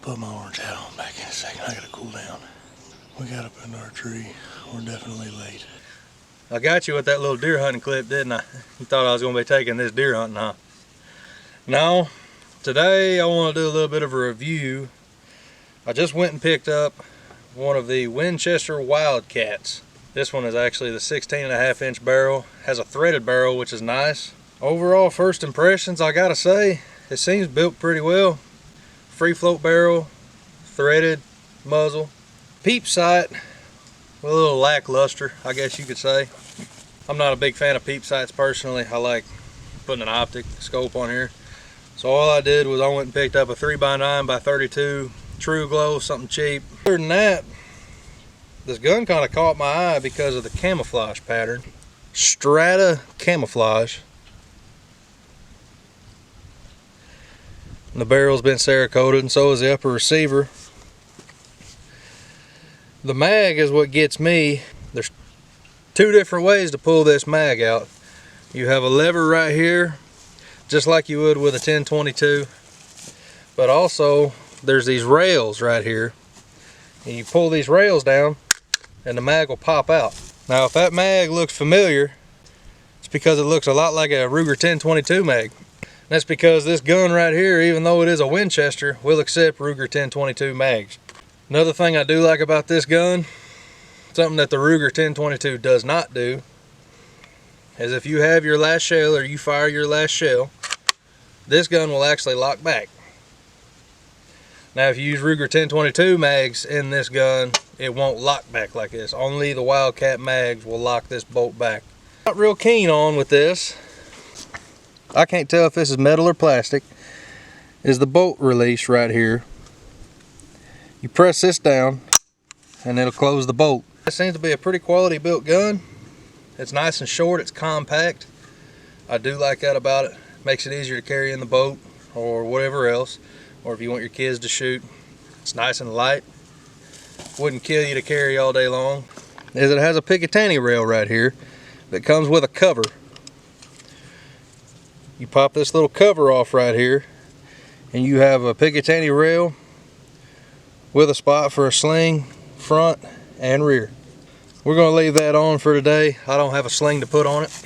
put my orange hat on back in a second. I gotta cool down. We got up into our tree. We're definitely late. I got you with that little deer hunting clip, didn't I? You thought I was gonna be taking this deer hunting, huh? No, today I want to do a little bit of a review. I just went and picked up one of the Winchester Wildcats. This one is actually the 16.5-inch barrel. Has a threaded barrel, which is nice. Overall, first impressions, I gotta say, it seems built pretty well. Free float barrel, threaded muzzle. Peep sight, a little lackluster, I guess you could say. I'm not a big fan of peep sights personally. I like putting an optic scope on here. So all I did was I went and picked up a 3x9x32 True Glow, something cheap. Other than that, this gun kind of caught my eye because of the camouflage pattern. Strata camouflage. And the barrel's been Cerakoted, and so is the upper receiver. The mag is what gets me. There's two different ways to pull this mag out. You have a lever right here, just like you would with a 1022, but also there's these rails right here, and you pull these rails down and the mag will pop out. Now if that mag looks familiar, it's because it looks a lot like a Ruger 1022 mag. That's because this gun right here, even though it is a Winchester, will accept Ruger 1022 mags. Another thing I do like about this gun, something that the Ruger 1022 does not do, is if you have your last shell or you fire your last shell, this gun will actually lock back. Now if you use Ruger 1022 mags in this gun, it won't lock back like this. Only the Wildcat mags will lock this bolt back. Not real keen on with this, I can't tell if this is metal or plastic, is the bolt release right here. You press this down and it'll close the bolt. This seems to be a pretty quality built gun. It's nice and short, it's compact. I do like that about it. Makes it easier to carry in the boat or whatever else, or if you want your kids to shoot. It's nice and light. Wouldn't kill you to carry all day long. It has a Picatinny rail right here that comes with a cover. You pop this little cover off right here and you have a Picatinny rail with a spot for a sling, front and rear. We're going to leave that on for today. I don't have a sling to put on it.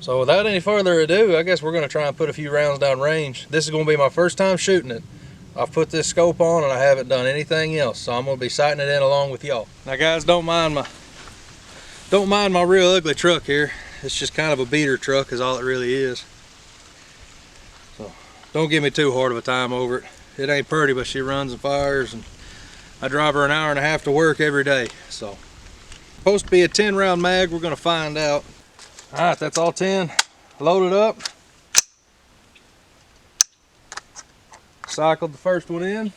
So without any further ado, I guess we're going to try and put a few rounds down range. This is going to be my first time shooting it. I've put this scope on and I haven't done anything else, so I'm going to be sighting it in along with y'all. Now guys, don't mind my real ugly truck here. It's just kind of a beater truck is all it really is. So don't give me too hard of a time over it. It ain't pretty, but she runs and fires, and I drive her an hour and a half to work every day. So, supposed to be a 10-round mag. We're gonna find out. All right, that's all 10 loaded up. Cycled the first one in.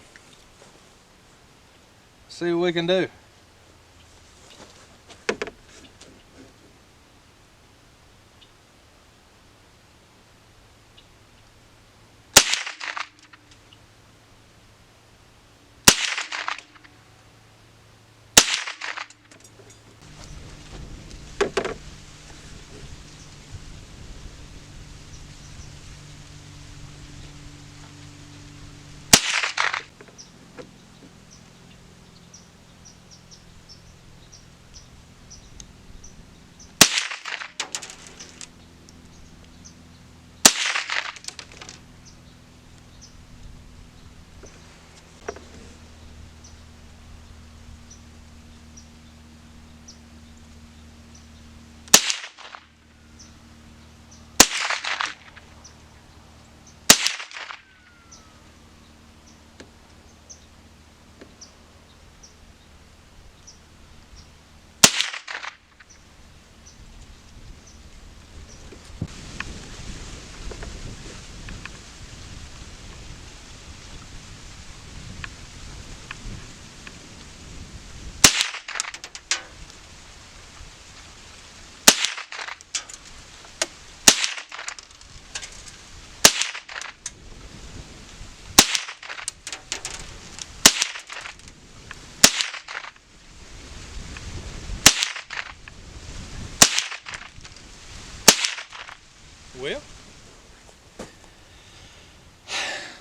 See what we can do.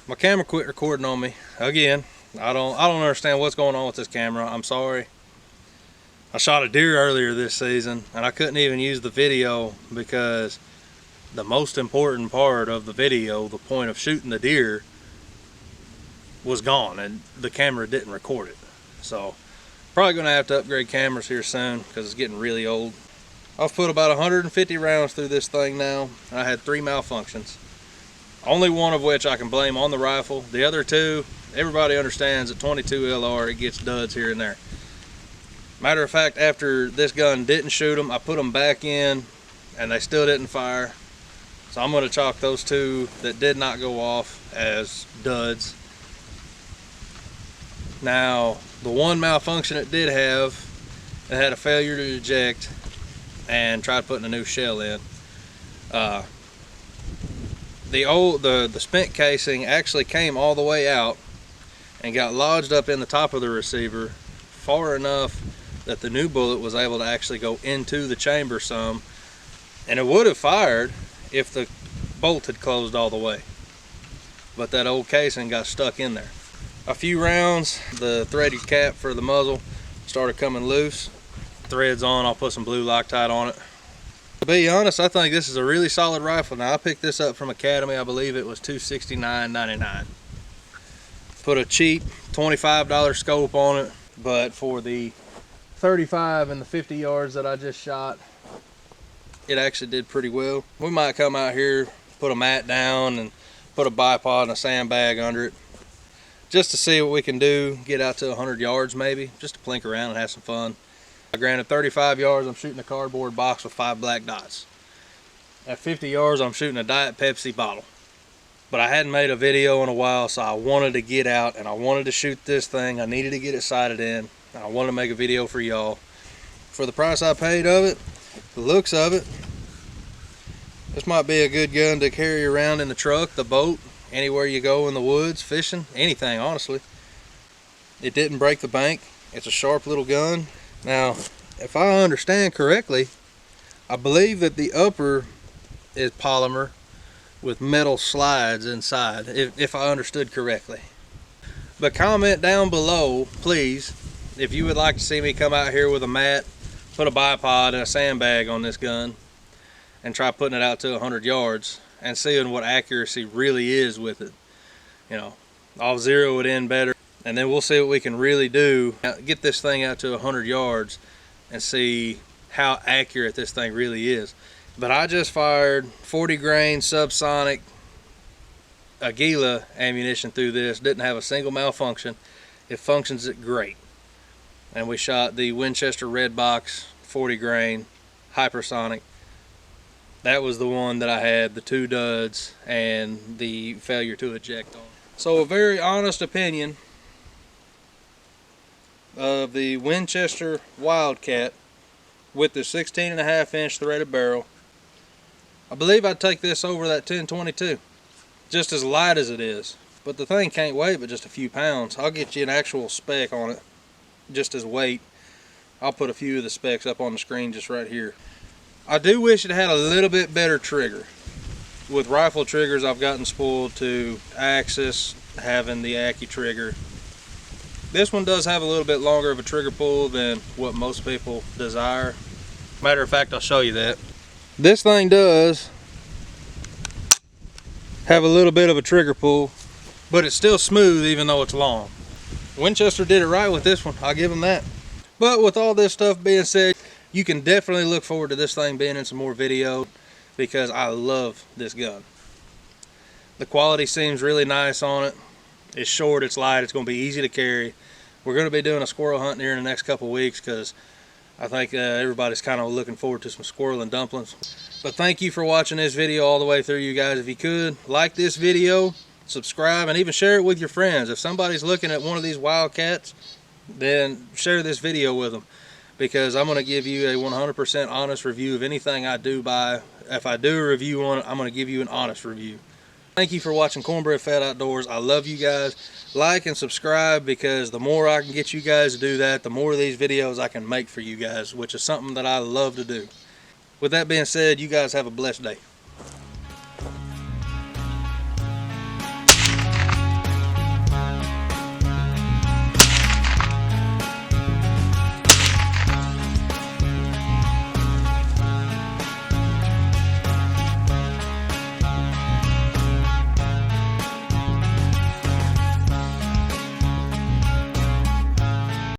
My camera quit recording on me again. I don't understand what's going on with this camera. I'm sorry. I shot a deer earlier this season and I couldn't even use the video because the most important part of the video, the point of shooting the deer, was gone and the camera didn't record it. So probably gonna have to upgrade cameras here soon because it's getting really old. I've put about 150 rounds through this thing now. I had 3 malfunctions. Only one of which I can blame on the rifle. The other 2, everybody understands at 22 LR it gets duds here and there. Matter of fact, after this gun didn't shoot them, I put them back in and they still didn't fire. So I'm gonna chalk those 2 that did not go off as duds. Now, the one malfunction it did have, it had a failure to eject and tried putting a new shell in. The spent casing actually came all the way out and got lodged up in the top of the receiver far enough that the new bullet was able to actually go into the chamber some, and it would have fired if the bolt had closed all the way, but that old casing got stuck in there. A few rounds, the threaded cap for the muzzle started coming loose. Threads on, I'll put some blue Loctite on it. To be honest, I think this is a really solid rifle. Now, I picked this up from Academy. I believe it was $269.99. Put a cheap $25 scope on it, but for the 35 and the 50 yards that I just shot, it actually did pretty well. We might come out here, put a mat down and put a bipod and a sandbag under it just to see what we can do, get out to 100 yards maybe, just to plink around and have some fun. Granted, 35 yards I'm shooting a cardboard box with 5 black dots. At 50 yards I'm shooting a Diet Pepsi bottle. But I hadn't made a video in a while, so I wanted to get out and I wanted to shoot this thing. I needed to get it sighted in, and I wanted to make a video for y'all. For the price I paid of it, the looks of it, this might be a good gun to carry around in the truck, the boat, anywhere you go in the woods, fishing, anything honestly. It didn't break the bank. It's a sharp little gun. Now, if I understand correctly, I believe that the upper is polymer with metal slides inside, if I understood correctly. But comment down below, please, if you would like to see me come out here with a mat, put a bipod and a sandbag on this gun, and try putting it out to 100 yards and seeing what accuracy really is with it. You know, I'll zero it in better, and then we'll see what we can really do. Get this thing out to 100 yards and see how accurate this thing really is. But I just fired 40 grain subsonic Aguila ammunition through this. Didn't have a single malfunction. It functions great. And we shot the Winchester Red Box 40 grain hypersonic. That was the one that I had the 2 duds and the failure to eject on. So a very honest opinion of the Winchester Wildcat with the 16.5-inch threaded barrel. I believe I'd take this over that 1022, just as light as it is. But the thing can't weigh but just a few pounds. I'll get you an actual spec on it, just as weight. I'll put a few of the specs up on the screen just right here. I do wish it had a little bit better trigger. With rifle triggers, I've gotten spoiled to Axis having the Aki trigger. This one does have a little bit longer of a trigger pull than what most people desire. Matter of fact, I'll show you that. This thing does have a little bit of a trigger pull, but it's still smooth even though it's long. Winchester did it right with this one, I'll give them that. But with all this stuff being said, you can definitely look forward to this thing being in some more video because I love this gun. The quality seems really nice on it. It's short, it's light, it's going to be easy to carry. We're going to be doing a squirrel hunt here in the next couple weeks because I think everybody's kind of looking forward to some squirrel and dumplings. But thank you for watching this video all the way through, you guys. If you could, like this video, subscribe, and even share it with your friends. If somebody's looking at one of these Wildcats, then share this video with them because I'm going to give you a 100% honest review of anything I do buy. If I do a review on it, I'm going to give you an honest review. Thank you for watching Cornbread Fed Outdoors. I love you guys. Like and subscribe because the more I can get you guys to do that, the more of these videos I can make for you guys, which is something that I love to do. With that being said, you guys have a blessed day.